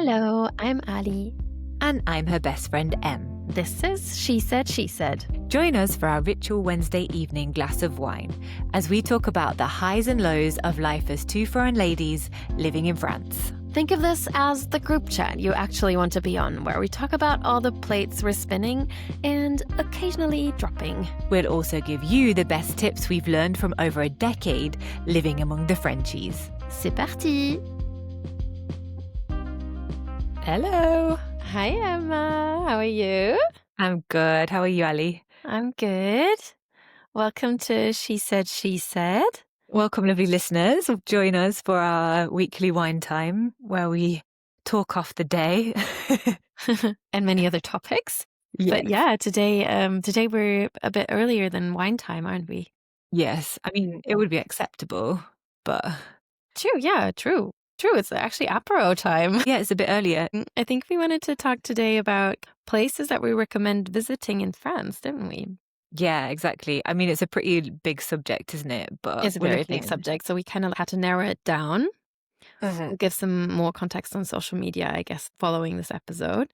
Hello, I'm Ali. And I'm her best friend, Em. This is She Said, She Said. Join us for our ritual Wednesday evening glass of wine as we talk about the highs and lows of life as two foreign ladies living in France. Think of this as the group chat you actually want to be on, where we talk about all the plates we're spinning and occasionally dropping. We'll also give you the best tips we've learned from over a decade living among the Frenchies. C'est parti! Hello. Hi, Emma. How are you? I'm good. How are you, Ali? I'm good. Welcome to She Said, She Said. Welcome, lovely listeners. Join us for our weekly wine time where we talk off the day. And many other topics. Yes. But yeah, today we're a bit earlier than wine time, aren't we? Yes. I mean, it would be acceptable, but... True. It's actually apéro time. Yeah, it's a bit earlier. I think we wanted to talk today about places that we recommend visiting in France, didn't we? Yeah, exactly. I mean, it's a pretty big subject, isn't it? But It's a very big subject, so we kind of had to narrow it down. We'll give some more context on social media, I guess, following this episode.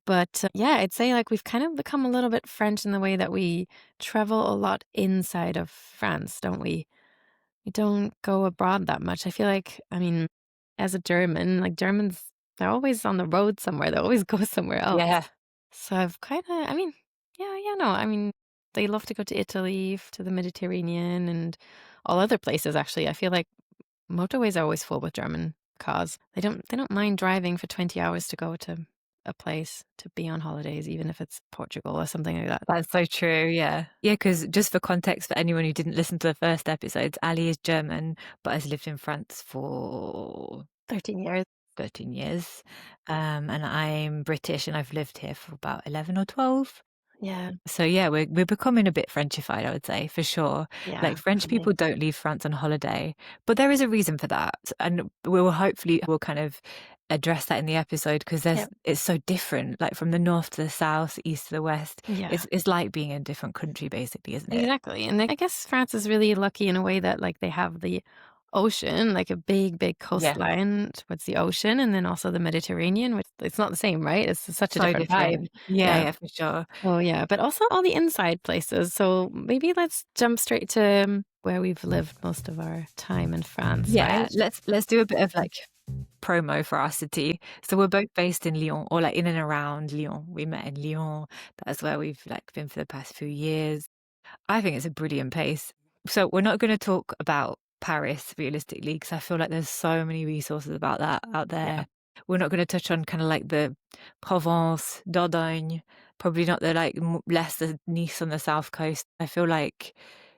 But yeah, I'd say like we've kind of become a little bit French in the way that we travel a lot inside of France, don't we? We don't go abroad that much. I feel like, I mean, as a German, like Germans, they're always on the road somewhere. They always go somewhere else. Yeah. So I've kind of, I mean, they love to go to Italy, to the Mediterranean and all other places, actually. I feel like motorways are always full with German cars. They don't mind driving for 20 hours to go to a place to be on holidays, even if it's Portugal or something like that. That's so true, yeah. Yeah, because just for context, for anyone who didn't listen to the first episodes, Ali is German, but has lived in France for 13 years. 13 years. And I'm British and I've lived here for about 11 or 12. Yeah. So yeah, we're becoming a bit Frenchified, I would say, for sure. Yeah, like French definitely. people don't leave France on holiday, but there is a reason for that. And we'll kind of address that in the episode because it's so different, like from the north to the south, east to the west. Yeah. It's like being in a different country, basically, isn't it? Exactly. And I guess France is really lucky in a way that like they have the ocean, like a big coastline towards the ocean, and then also the Mediterranean, which it's not the same, right? It's such a So different vibe. Yeah, for sure. Oh yeah, but also all the inside places. So maybe let's jump straight to where we've lived most of our time in France. Yeah, right? let's do a bit of like promo for our city. So we're both based in Lyon, or like in and around Lyon. We met in Lyon. That's where we've like been for the past few years. I think it's a brilliant place. So we're not going to talk about Paris realistically because I feel like there's so many resources about that out there. Yeah. We're not going to touch on kind of like the Provence, Dordogne, probably not the like less the Nice on the south coast. I feel like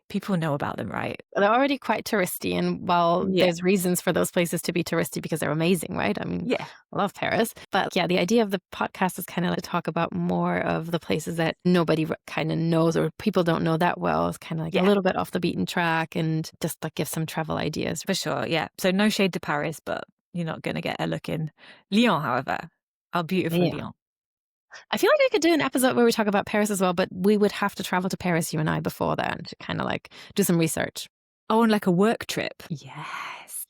people know about them, right? They're already quite touristy, and while there's reasons for those places to be touristy because they're amazing, right? I mean, I love Paris. But yeah, the idea of the podcast is kind of like to talk about more of the places that nobody kind of knows or people don't know that well. It's kind of like a little bit off the beaten track and just like give some travel ideas. For sure, yeah. So no shade to Paris, but you're not going to get a look in Lyon, however. Our beautiful Lyon. I feel like we could do an episode where we talk about Paris as well, but we would have to travel to Paris, you and I, before that to kind of like do some research. Oh, and like a work trip. Yes.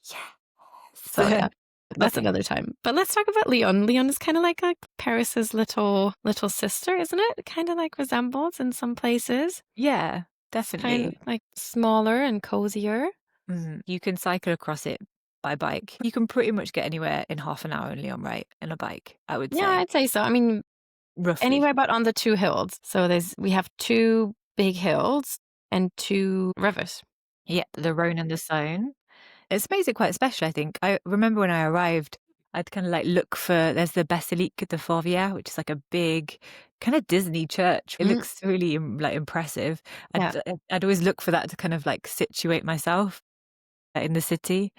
So yeah, that's another time. But let's talk about Lyon. Lyon is kind of like Paris's little sister, isn't it? It kind of like resembles in some places. Yeah, definitely. Kind of like smaller and cozier. Mm-hmm. You can cycle across it by bike. You can pretty much get anywhere in half an hour in Lyon, right? In a bike, I would say. Yeah, I'd say so. I mean, roughly. Anywhere but on the two hills. So we have two big hills and two rivers. Yeah, the Rhone and the Saône. It makes it quite special, I think. I remember when I arrived, I'd kind of like look for, there's the Basilique de Fourvière, which is like a big kind of Disney church. It looks really like impressive. I'd always look for that to kind of like situate myself in the city.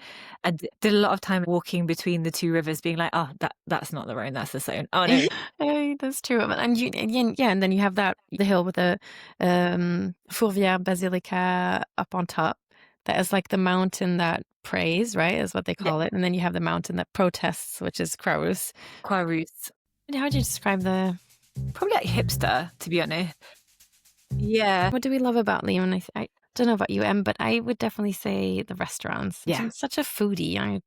I did a lot of time walking between the two rivers being like, oh, that's not the Rhone, that's the Saône. Oh no. Hey, that's true. And then you have the hill with the Fourvière Basilica up on top. That is like the mountain that prays, right, is what they call it. And then you have the mountain that protests, which is Croix. How would you describe the... Probably like hipster, to be honest. Yeah. What do we love about Lyon? I don't know about you, Em, but I would definitely say the restaurants. Yeah. I'm such a foodie.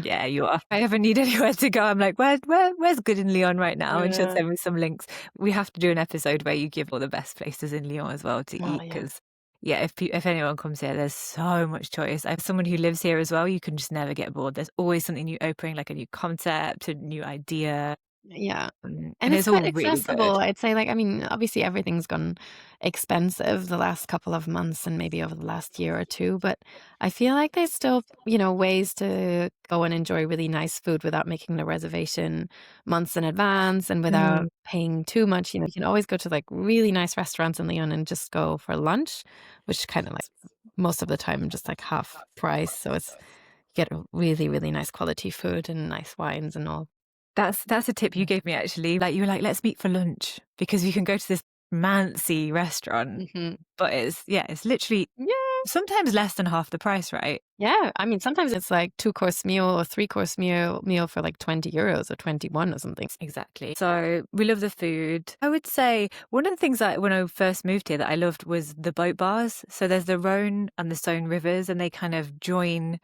Yeah, you are. If I ever need anywhere to go, I'm like, where's good in Lyon right now? And she'll Yeah. send me some links. We have to do an episode where you give all the best places in Lyon as well to Oh, eat yeah. because, yeah, if anyone comes here, there's so much choice. As someone who lives here as well, you can just never get bored. There's always something new opening, like a new concept, a new idea, Yeah. And and it's it's all quite really good. accessible. I'd say, like, I mean, obviously everything's gone expensive the last couple of months and maybe over the last year or two, but I feel like there's still, ways to go and enjoy really nice food without making the reservation months in advance and without Mm. paying too much. You can always go to like really nice restaurants in Lyon and just go for lunch, which kind of like most of the time just like half price. So you get a really, really nice quality food and nice wines and all. That's a tip you gave me actually. Like you were like, let's meet for lunch because you can go to this fancy restaurant, Hmm. but it's literally Yeah. sometimes less than half the price, right? Yeah, I mean, sometimes it's like two-course meal or three-course meal for like 20 euros or 21 or something. Exactly. So we love the food. I would say one of the things that when I first moved here that I loved was the boat bars. So there's the Rhone and the Saône rivers, and they kind of join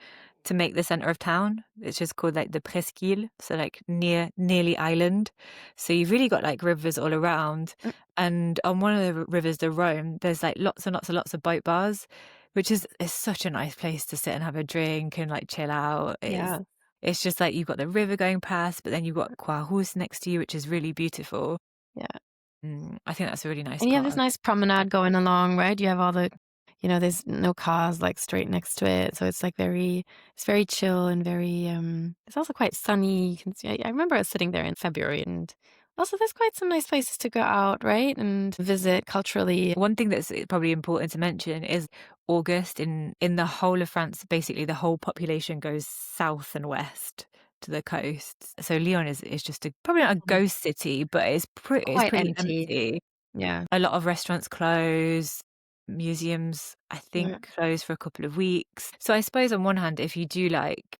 to make the center of town. It's just called like the Presqu'île, so like nearly island. So you've really got like rivers all around. Mm, And on one of the rivers, the Rhone, there's like lots and lots and lots of boat bars, which is such a nice place to sit and have a drink and like chill out. yeah, It's just like you've got the river going past, but then you've got Quahus next to you, which is really beautiful. yeah. I think that's a really nice And you have part this of nice promenade going along, right? You have all there's no cars like straight next to it, so it's very chill and very. It's also quite sunny. You can see. I remember us sitting there in February, and also there's quite some nice places to go out, right, and visit culturally. One thing that's probably important to mention is August in the whole of France, basically the whole population goes south and west to the coast. So Lyon is just probably not a Mm. ghost city, but it's Quite pretty empty. empty. Yeah. A lot of restaurants close, museums, I Yeah. think, close for a couple of weeks. So I suppose on one hand, if you do like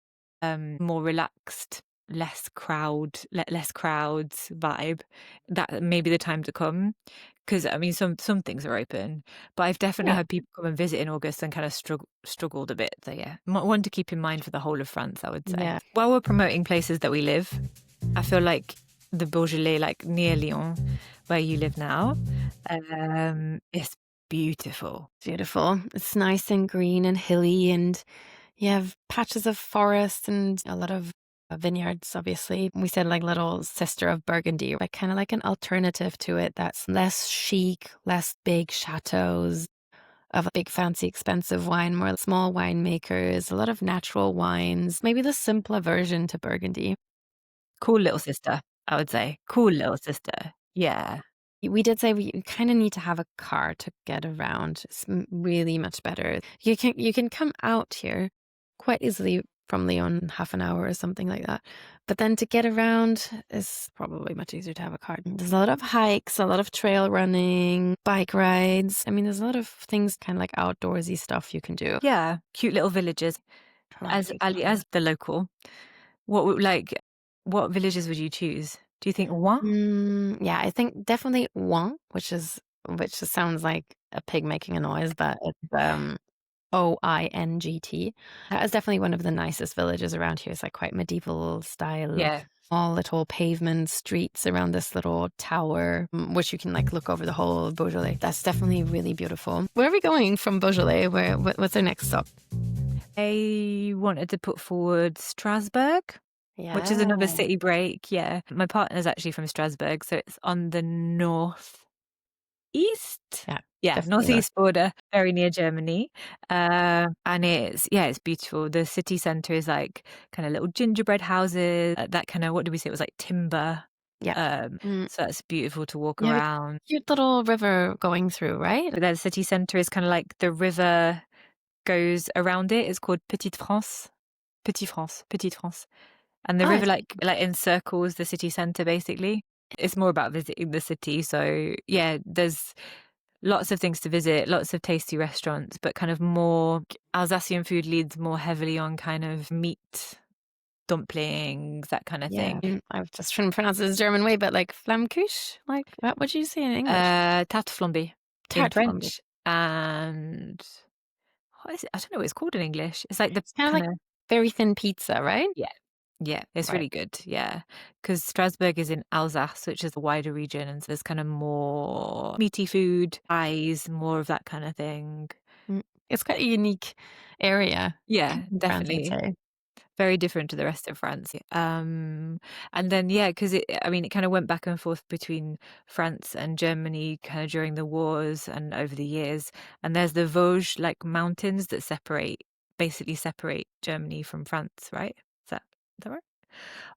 more relaxed, less crowds vibe, that may be the time to come. Because I mean, some things are open, but I've definitely Yeah. had people come and visit in August and kind of struggled a bit. So yeah, one to keep in mind for the whole of France, I would say. Yeah. While we're promoting places that we live, I feel like the Beaujolais, like near Lyon, where you live now, is beautiful. Beautiful. It's nice and green and hilly, and you have patches of forest and a lot of vineyards, obviously. We said like little sister of Burgundy, like kind of like an alternative to it that's less chic, less big chateaus of a big, fancy, expensive wine, more small winemakers, a lot of natural wines, maybe the simpler version to Burgundy. Cool little sister, I would say. Cool little sister. Yeah. We did say we kind of need to have a car to get around. It's really much better. You can come out here quite easily from Lyon in half an hour or something like that. But then to get around is probably much easier to have a car. There's a lot of hikes, a lot of trail running, bike rides. I mean, there's a lot of things kind of like outdoorsy stuff you can do. Yeah. Cute little villages. As Totally, Ali, totally. as the local, what villages would you choose? Do you think Rouen? Yeah, I think definitely Wong, which just sounds like a pig making a noise, but it's OINGT. That is definitely one of the nicest villages around here. It's like quite medieval style, Yeah. all little pavement streets around this little tower, which you can like look over the whole of Beaujolais. That's definitely really beautiful. Where are we going from Beaujolais? What's our next stop? I wanted to put forward Strasbourg, which is another Yeah. city break. Yeah. My partner's actually from Strasbourg, so it's on the northeast. Yeah, Yeah, definitely north. northeast border, very near Germany. And it's beautiful. The city centre is like kind of little gingerbread houses, that kind of, what did we say? It was like timber. Yeah. Um, Mm. so that's beautiful to walk You have a around. cute little river going through, right? But the city centre is kind of like the river goes around it. It's called Petite France. Petite France. And the Oh, river like encircles the city centre basically. It's more about visiting the city. So yeah, there's lots of things to visit, lots of tasty restaurants, but kind of more Alsatian food leads more heavily on kind of meat, dumplings, that kind of yeah. thing. I've just trying to pronounce it the German way, but like Flammkuche? Like, what would you say in English? Tarte flambée in Tarte flambe. French, and what is it? I don't know what it's called in English. It's like the It's kind of kind like of very thin pizza, right? Yeah. Yeah, it's Right. really good, yeah. Because Strasbourg is in Alsace, which is a wider region, and so there's kind of more meaty food, pies, more of that kind of thing. Mm. It's quite a unique area Yeah, in France, I'd definitely. say. Very different to the rest of France. And then, yeah, because I mean, it kind of went back and forth between France and Germany kind of during the wars and over the years. And there's the Vosges, like, mountains that basically separate Germany from France, right? Is that right?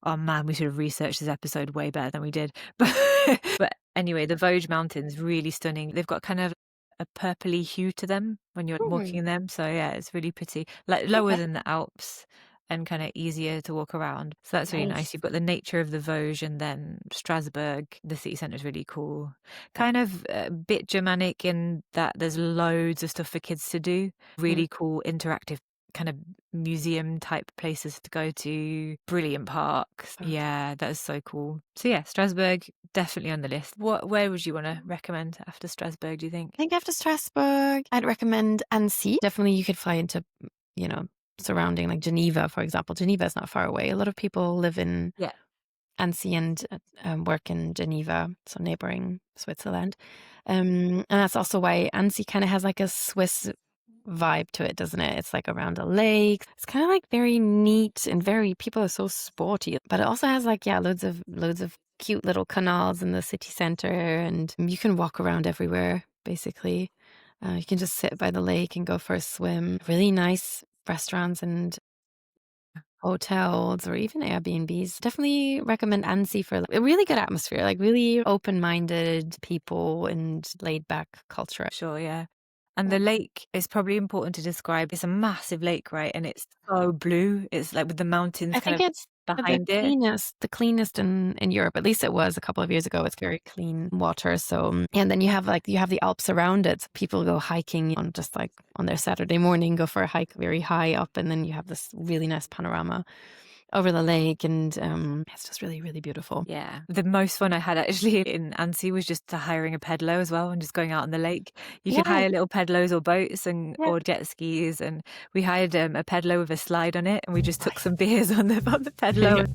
Oh man, we should have researched this episode way better than we did. But anyway, the Vosges Mountains, really stunning. They've got kind of a purpley hue to them when you're walking Mm, in them. So yeah, it's really pretty. Like lower okay. than the Alps and kind of easier to walk around. So that's really nice. Nice. You've got the nature of the Vosges and then Strasbourg. The city centre is really cool. Yeah. Kind of a bit Germanic in that there's loads of stuff for kids to do. Mm, Really cool interactive kind of museum type places to go to, brilliant parks. sounds Yeah, that is so cool. So yeah, Strasbourg definitely on the list. Where would you want to recommend after Strasbourg, do you think? I think after Strasbourg, I'd recommend Annecy. Definitely you could fly into, you know, surrounding like Geneva, for example. Geneva is not far away. A lot of people live in Yeah. Annecy and work in Geneva, so neighboring Switzerland. And that's also why Annecy kind of has like a Swiss vibe to it, doesn't it? It's like around a lake. It's kind of like very neat and very people are so sporty, but it also has like yeah, loads of cute little canals in the city center, and you can walk around everywhere basically. You can just sit by the lake and go for a swim. Really nice restaurants and hotels or even Airbnbs. Definitely recommend Annecy for like, a really good atmosphere, like really open-minded people and laid-back culture. Sure, yeah. And Yeah. the lake is probably important to describe. It's a massive lake, right? And it's so blue. It's like with the mountains I kind think of it's behind it. the cleanest in Europe. At least it was a couple of years ago. It's very clean water. So, and then you have the Alps around it. So people go hiking on just like on their Saturday morning, go for a hike very high up, and then you have this really nice panorama over the lake, and it's just really, really beautiful. Yeah. The most fun I had actually in Annecy was just hiring a pedalo as well and just going out on the lake. You can Yeah, hire little pedalos or boats and yeah. or jet skis, and we hired a pedalo with a slide on it, and we just took some beers on the pedalo. Yeah.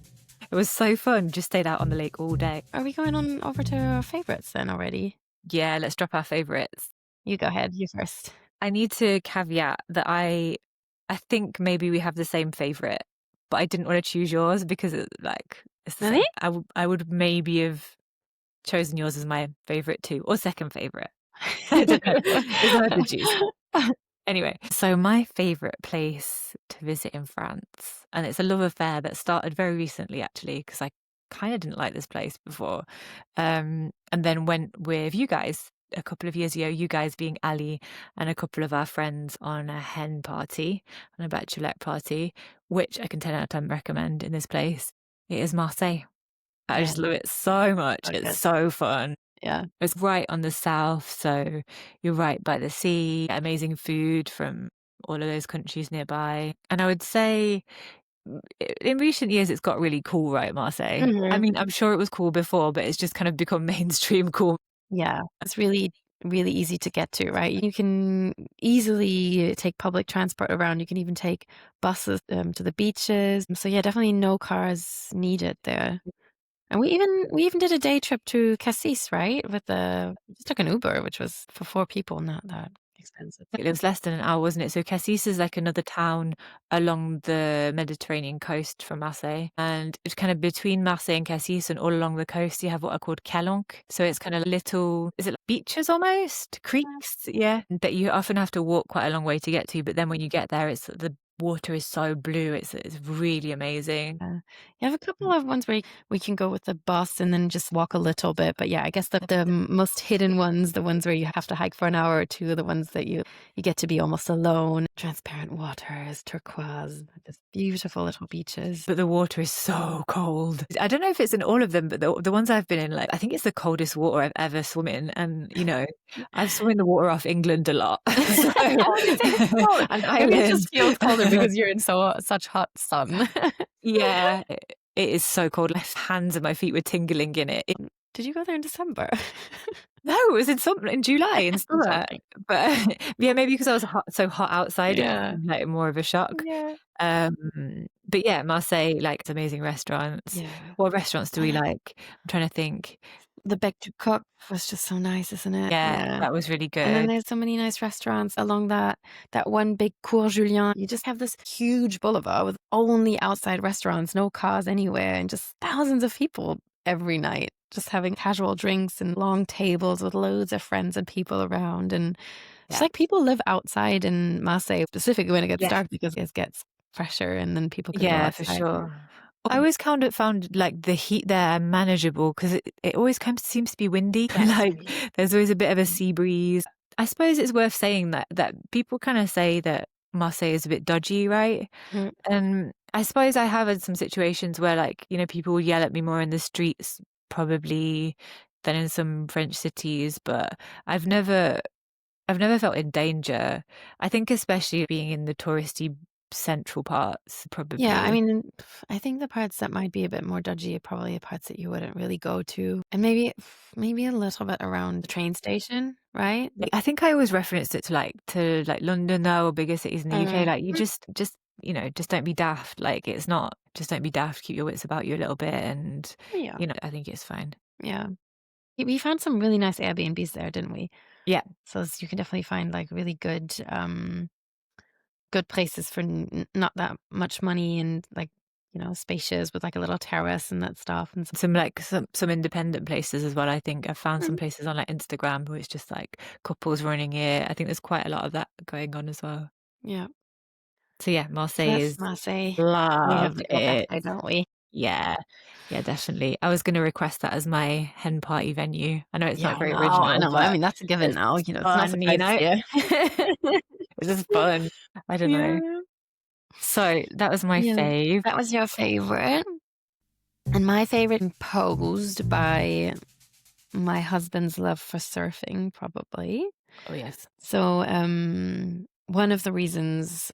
It was so fun. Just stayed out on the lake all day. Are we going on over to our favorites then already? Yeah, let's drop our favorites. You go ahead. You first. I need to caveat that I think maybe we have the same favorite, but I didn't want to choose yours because it's the Really? same. I would maybe have chosen yours as my favorite too, or second favorite. I don't know. It's hard to choose. Anyway, so my favorite place to visit in France, and it's a love affair that started very recently actually, because I kind of didn't like this place before, and then went with you guys a couple of years ago. You guys being Ali and a couple of our friends on a hen party, on a bachelorette party, which I can 10 out of 10 recommend in this place. It is Marseille. I Yeah, just love it so much. so It's good. so fun. Yeah. It's right on the south, so you're right by the sea, amazing food from all of those countries nearby. And I would say in recent years, it's got really cool, right, Marseille? I Mhm. mean, I'm sure it was cool before, but it's just kind of become mainstream cool. Yeah. It's really, really easy to get to, right? You can easily take public transport around. You can even take buses to the beaches. So yeah, definitely no cars needed there. And we even did a day trip to Cassis, right? We just took an Uber, which was for four people, not that expensive. It was less than an hour, wasn't it? So Cassis is like another town along the Mediterranean coast from Marseille. And it's kind of between Marseille and Cassis, and all along the coast you have what are called calanques. So it's kind of little, is it like beaches almost? Creeks? Yeah. That you often have to walk quite a long way to get to. But then when you get there, it's the water is so blue. It's really amazing. Yeah. You have a couple of ones where we can go with the bus and then just walk a little bit. But yeah, I guess the most hidden ones, the ones where you have to hike for an hour or two, are the ones that you get to be almost alone. Transparent waters, turquoise, just beautiful little beaches. But the water is so cold. I don't know if it's in all of them, but the ones I've been in, like, I think it's the coldest water I've ever swum in. And, I've swum in the water off England a lot. So, I was gonna say it's cold. and Maybe it Ireland. just feels colder because you're in such hot sun. Yeah, it is so cold. My hands and my feet were tingling in it. Did you go there in December? No, it was in July in I'm summer, joking. but yeah, maybe because I was so hot outside, it Yeah. seemed like more of a shock. Yeah. Um, but yeah, Marseille, like, it's amazing restaurants. Yeah. What restaurants do we Uh, like? I'm trying to think. the Bec du Coq was just so nice, isn't it? Yeah, Yeah. that was really And then good. there's so many nice restaurants along that one big Cours Julien. You just have this huge boulevard with only outside restaurants, no cars anywhere, and just thousands of people every night just having casual drinks and long tables with loads of friends and people around. And just Yeah. like people live outside in Marseille, specifically when it gets Yes. dark because it gets fresher and then people can go Yeah, for outside. sure. I always found, like, the heat there manageable because it always kind of seems to be windy. Yes. Like, there's always a bit of a sea breeze. I suppose it's worth saying that people kinda say that Marseille is a bit dodgy, right? Mhm. And I suppose I have had some situations where, like, people will yell at me more in the streets probably than in some French cities, but I've never I've never felt in danger. I think especially being in the touristy central parts, Yeah, I probably. mean, I think the parts that might be a bit more dodgy are probably the parts that you wouldn't really go to, and maybe a little bit around the train station, right? Like, I think I always referenced it to like London though, or bigger cities in the UK. Mm. Like, you just don't be daft. Like, it's not just don't be daft. Keep your wits about you a little bit, and Yeah, I think it's fine. yeah. We found some really nice Airbnbs there, didn't we? Yeah, So you can definitely find like really good places for not that much money and like spacious with like a little terrace and that stuff and some independent places as well. I think I've found some Mhm. places on like Instagram where it's just like couples running it. I think there's quite a lot of that going on as well. Yeah. So yeah, So Marseille that's is Marseille. We have love to go back it. there, don't we? Yeah. Yeah, definitely. I was gonna request that as my hen party venue. I know it's Yeah, not I very know. I original, know. I but mean, that's a given it's now. It's no fun, you surprise know? to you. It's just fun. I don't know. Yeah. So that was my Yeah. fave. That was your favorite. And my favorite imposed by my husband's love for surfing, probably. Oh yes. So, one of the reasons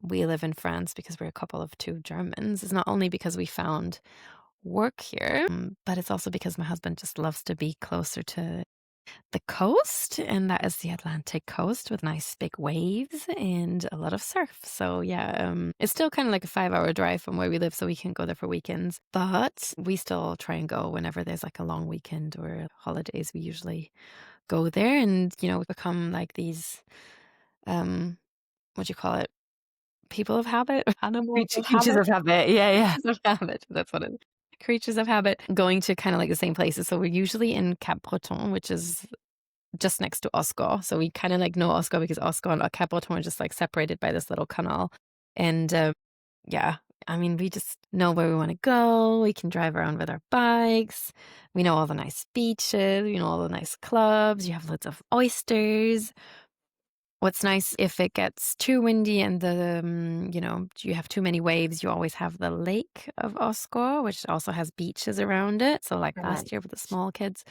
we live in France because we're a couple of two Germans is not only because we found work here, but it's also because my husband just loves to be closer to the coast, and that is the Atlantic coast with nice big waves and a lot of surf. So yeah, it's still kind of like a 5 hour drive from where we live, so we can go there for weekends. But we still try and go whenever there's like a long weekend or holidays. We usually go there, and we become like these what do you call it? People of habit, animals of Creatures habit, of habit. Yeah, yeah. creatures of habit. That's what it is. Creatures of habit, going to kind of like the same places. So we're usually in Cap Breton, which is just next to Oscar. So we kind of like know Oscar because Oscar and Cap Breton are just like separated by this little canal. And yeah, I mean, we just know where we want to go. We can drive around with our bikes. We know all the nice beaches, all the nice clubs. You have lots of oysters. What's nice if it gets too windy and you have too many waves, you always have the lake of Oscar, which also has beaches around it. So like last Right. year with the small kids,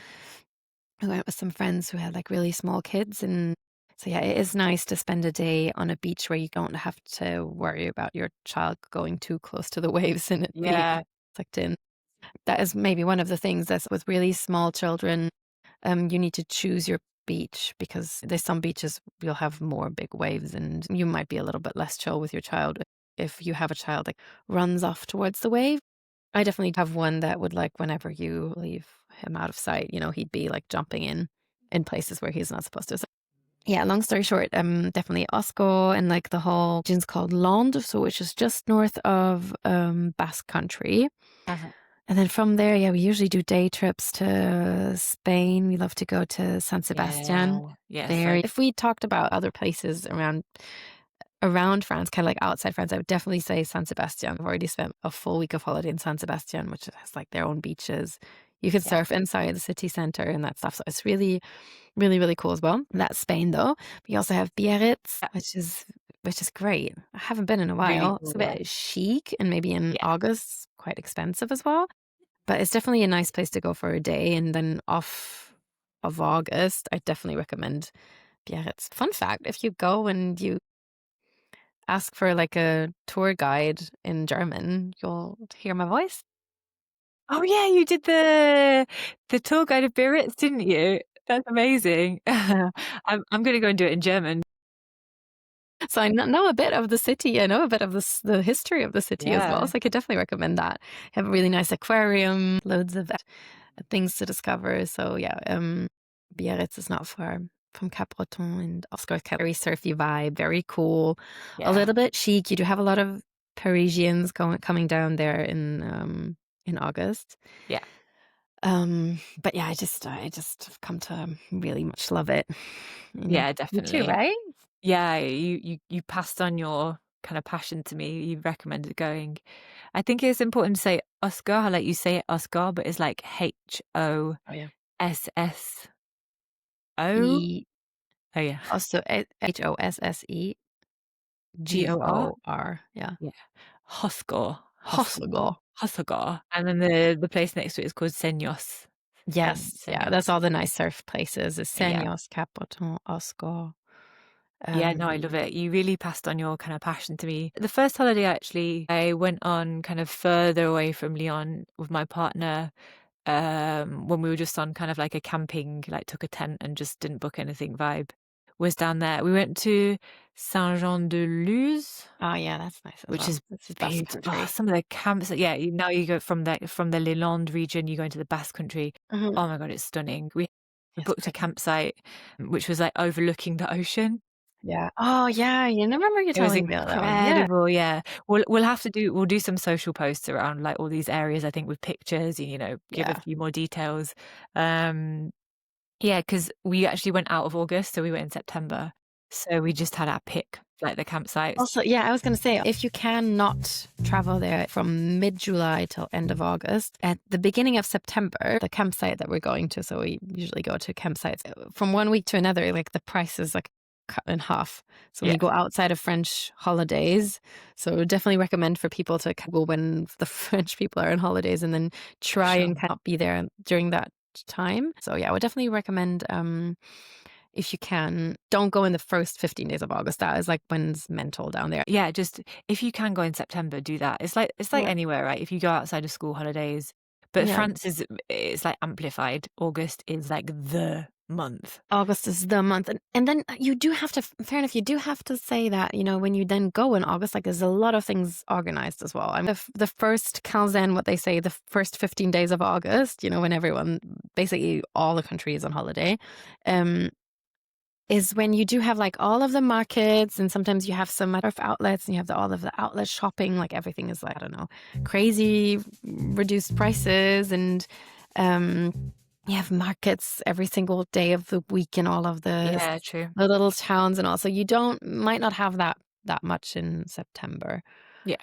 I went with some friends who had like really small kids. And so, yeah, it is nice to spend a day on a beach where you don't have to worry about your child going too close to the waves and it being Yeah. sucked in. That is maybe one of the things that's with really small children. You need to choose your beach because there's some beaches you'll have more big waves and you might be a little bit less chill with your child if you have a child that runs off towards the wave. I definitely have one that would like whenever you leave him out of sight, he'd be like jumping in places where he's not supposed to. So, yeah, long story short, definitely Osco and like the whole region's called Landes, so which is just north of Basque Country. Uh-huh. And then from there, yeah, we usually do day trips to Spain. We love to go to San Sebastian. Yeah. Yeah. There, So if we talked about other places around France, kind of like outside France, I would definitely say San Sebastian. I've already spent a full week of holiday in San Sebastian, which has like their own beaches. You could yeah. surf inside the city center and that stuff. So it's really, really, really cool as well. That's Spain though. We also have Biarritz, Yeah. which is great. I haven't been in a Really while. It's cool. a Yeah. bit chic and maybe in Yeah. August, quite expensive as well. But it's definitely a nice place to go for a day. And then off of August, I definitely recommend Biarritz. Fun fact, if you go and you ask for like a tour guide in German, you'll hear my voice. Oh, yeah, you did the tour guide of Biarritz, didn't you? That's amazing. I'm gonna go and do it in German. So I know a bit of the city. I know a bit of the history of the city as well, Yeah, so I could definitely recommend that. Have a really nice aquarium, loads of things to discover. So yeah, Biarritz is not far from Cap-Breton and Oscar. Very surfy vibe, very cool, a yeah, little bit chic. You do have a lot of Parisians coming down there in August. yeah, But yeah, I just have come to really much love it. And yeah, you too, definitely. right? Yeah, you passed on your kind of passion to me. You recommended going. I think it's important to say Oscar, like you say it Oscar, but it's like Hosso. Oh yeah. E Oh yeah, also Hosse Gor. Gor. Yeah. Yeah, Hosgor, Hosgor, Hossegor. Hosgor, and then the place next to it is called Senyos. Yes, yeah, Senyos. that's all the nice surf places. Is Yeah. Senyos, Capoton, Osgor. Yeah, no, I Um, love it. You really passed on your kind of passion to me. The first holiday, actually, I went on kind of further away from Lyon with my partner, when we were just on kind of like a camping, like took a tent and just didn't book anything vibe, was down there. We went to Saint-Jean-de-Luz, oh yeah, that's nice as which well. is This is Basque beautiful. Oh, Country. some of the camps, yeah, now you go from the Leland region, you go into the Basque Country. Mhm. Oh my God, it's stunning. We It's booked a pretty. campsite, which was like overlooking the ocean. Yeah. Oh yeah, you remember you It was telling me about that one. Yeah. incredible, yeah. We'll do some social posts around, like, all these areas, I think, with pictures, and, give a Yeah. few more details. Um, yeah, because we actually went out of August, so we went in September. So we just had our pick, like, the campsites. Also, yeah, I was gonna say, if you cannot travel there from mid-July till end of August, at the beginning of September, the campsite that we're going to, so we usually go to campsites, from one week to another, like, the price is, like, cut in half. So when Yeah, you go outside of French holidays, so definitely recommend for people to go when the French people are on holidays and then for try sure. and kind of be there during that time. So yeah, I would definitely recommend, if you can, don't go in the first 15 days of August. That is like when it's mental down there. Yeah, just if you can go in September, do that. It's like Yeah. anywhere, right? If you go outside of school holidays. But Yeah. France is like amplified. August is like the month. August is the month. And then you do have to, fair enough, you do have to say that, when you then go in August, like there's a lot of things organized as well. I mean, the first quinzaine, what they say, the first 15 days of August, when everyone, basically all the country is on holiday, um, is when you do have like all of the markets, and sometimes you have some of outlets, and you have all of the outlet shopping. Like everything is like, I don't know, crazy reduced prices, and you have markets every single day of the week in all of Yeah, true. the little towns and all. So you don't might not have that much in September. Yeah.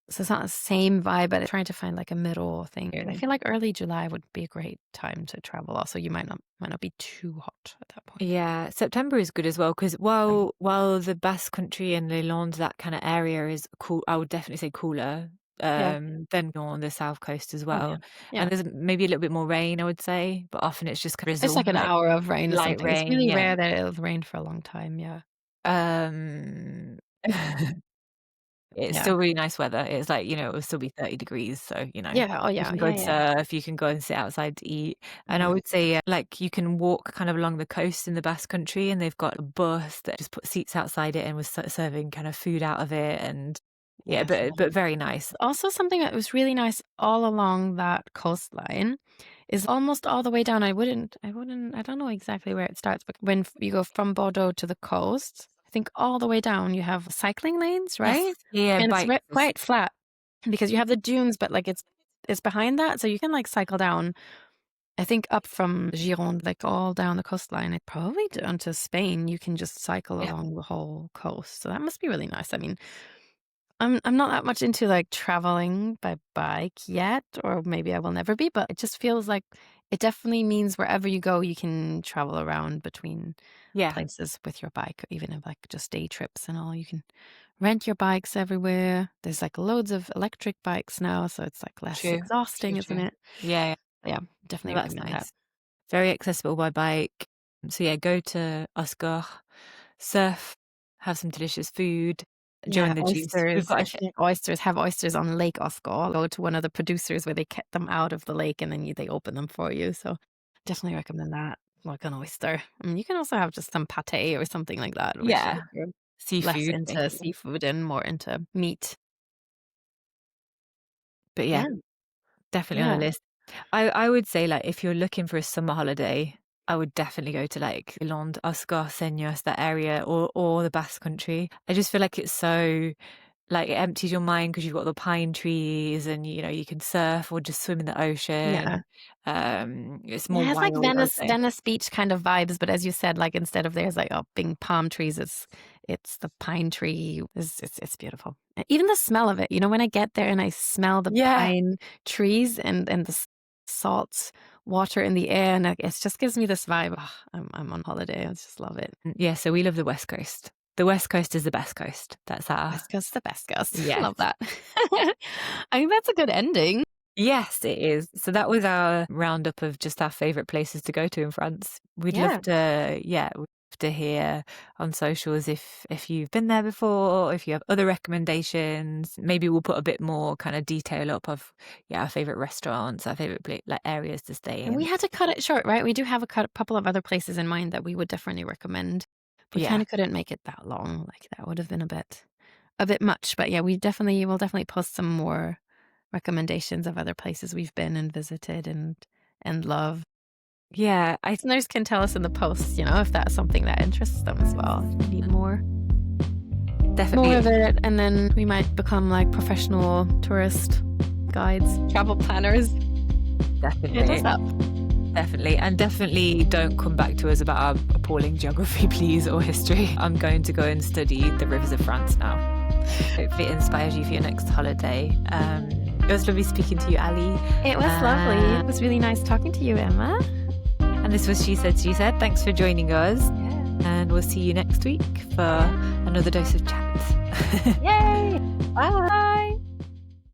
So it's not the same vibe, but trying to find like a middle thing. And I Mm. feel like early July would be a great time to travel. Also, you might not be too hot at that point. Yeah, September is good as well because Um, while the Basque Country and Les Landes, that kind of area is cool, I would definitely say cooler yeah. than on the south coast as Oh yeah. well. Yeah. And there's maybe a little bit more rain, I would say, but often it's just kind of It's drizzle, like an like hour of rain or light something. It's rain. really Yeah. rare that it'll rain for a long time. Yeah. Um, it's Yeah. still really nice weather. It's like, it'll still be 30 degrees. So, Yeah. Oh you yeah. can go Yeah. and Yeah. surf, you can go and sit outside to eat. And I Yeah. would say, like, you can walk kind of along the coast in the Basque Country, and they've got a bus that just put seats outside it and was serving kind of food out of it. And yeah, Yes. but very nice. Also, something that was really nice all along that coastline is almost all the way down. I don't know exactly where it starts, but when you go from Bordeaux to the coast, I think all the way down you have cycling lanes, Yes. right? Yeah, And it's bikes. quite flat because you have the dunes, but like it's behind that, so you can like cycle down. I think up from Gironde, like all down the coastline, and probably down to Spain. You can just cycle Yeah. along the whole coast, so that must be really nice. I mean, I'm not that much into, like, traveling by bike yet, or maybe I will never be, but it just feels like it definitely means wherever you go, you can travel around between Yeah. places with your bike, or even if, like, just day trips and all. You can rent your bikes everywhere. There's, like, loads of electric bikes now, so it's, like, less True. True, exhausting, isn't true. it? Yeah, yeah. Yeah, No, definitely that's recommend that. nice. Very accessible by bike. So yeah, go to Oscar, surf, have some delicious food. Yeah, during the juice. We've oysters. got I a sh think oysters have oysters on Lake Osco. Go to one of the producers where they get them out of the lake and then they open them for you. So definitely recommend that, like an oyster. I mean, you can also have just some pate or something like that, which yeah, if you're less seafood, into basically. seafood and more into meat. But yeah, Yeah, definitely on the yeah, list. I would say, like, if you're looking for a summer holiday, I would definitely go to, like, Land, Oscar, Senyos, that area, or the Basque Country. I just feel like it's so like, it empties your mind because 'cause you've got the pine trees and, you can surf or just swim in the yeah. ocean. It's Yeah, more it has like wild, I would say. Venice Beach kind of vibes, but as you said, like instead of there's like being palm trees, it's the pine tree. It's beautiful. Even the smell of it, when I get there and I smell the Yeah. pine trees and the salt water in the air, and it just gives me this vibe. Oh, I'm on holiday. I just love it. Yeah, so we love the West Coast. The West Coast is the best coast. That's our West Coast, the best coast. yes. Love that. I think that's a good ending. Yes, it is. So that was our roundup of just our favorite places to go to in France. Yeah. We'd love to hear on socials if you've been there before, if you have other recommendations. Maybe we'll put a bit more kind of detail up of our favorite restaurants, our favorite like areas to stay And we in. had to cut it short, right? We do have a couple of other places in mind that we would definitely recommend. We Yeah. kinda couldn't make it that long, like, that would have been a bit much, but yeah, we'll definitely post some more recommendations of other places we've been and visited and love. Yeah, I Listeners can tell us in the posts, if that's something that interests them as well. If we need more definitely of it, and then we might become, like, professional tourist guides, travel planners. Hit us definitely. up. Definitely. And definitely don't come back to us about our appalling geography, please, or history. I'm going to go and study the rivers of France now. Hopefully it inspires you for your next holiday. It was lovely speaking to you, Ali. It was lovely. It was really nice talking to you, Emma. And this was She Said, She Said. Thanks for joining us. Yeah. And we'll see you next week for another dose of chat. Yay! Bye!